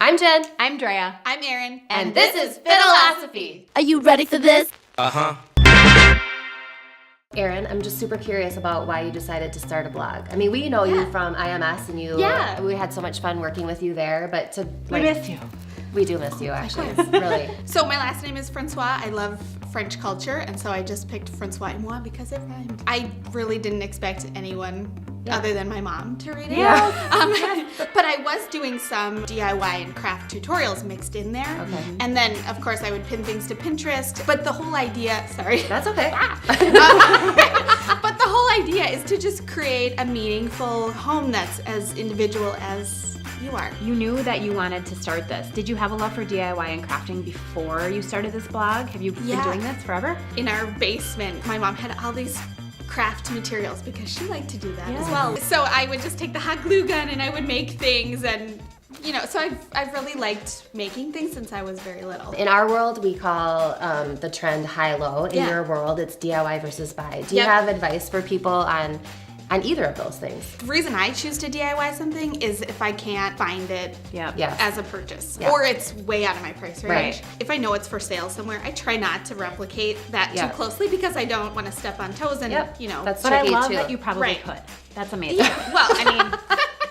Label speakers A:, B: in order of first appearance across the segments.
A: I'm Jen.
B: I'm Dréa.
C: I'm Erin.
A: And this is Fiddlosophy.
D: Are you ready for this?
A: Erin, I'm just super curious about why you decided to start a blog. I mean, we know you from IMS, and we had so much fun working with you there, but to
B: We miss you.
A: We do miss you, actually. Really.
C: So my last name is Francois. I love French culture, and so I just picked Francois et moi because it rhymed. I really didn't expect anyone other than my mom to read it. But I was doing some DIY and craft tutorials mixed in there.
A: Okay.
C: And then, of course, I would pin things to Pinterest. But the whole idea, sorry.
A: That's okay.
C: But the whole idea is to just create a meaningful home that's as individual as you are.
B: You knew that you wanted to start this. Did you have a love for DIY and crafting before you started this blog? Have you been doing this forever?
C: In our basement, my mom had all these craft materials because she liked to do that as well. So I would just take the hot glue gun and I would make things, and so I've really liked making things since I was very little.
A: In our world, we call the trend high-low. In your world, it's DIY versus buy. Do you have advice for people on either of those things?
C: The reason I choose to DIY something is if I can't find it as a purchase, or it's way out of my price range. If I know it's for sale somewhere, I try not to replicate that too closely because I don't want to step on toes and,
A: That's
B: But I
A: tricky
B: love
A: too.
B: that you probably could. That's amazing.
C: Yeah, well, I mean...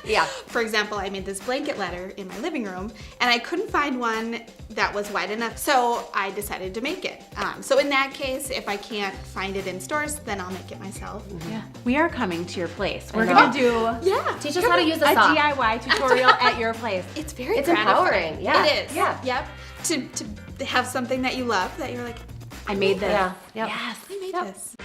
A: Yeah.
C: For example, I made this blanket ladder in my living room, and I couldn't find one that was wide enough, so I decided to make it. So in that case, if I can't find it in stores, then I'll make it myself.
B: Yeah. We are coming to your place. We're going to do
A: Teach us how to use a saw.
B: DIY tutorial at your place.
C: It's very
A: It's
C: gratifying.
A: empowering. Yeah.
C: It is.
A: Yeah.
C: Yep. To have something that you love, that you're like,
B: I made this.
A: Yeah.
B: Yes.
C: I made this.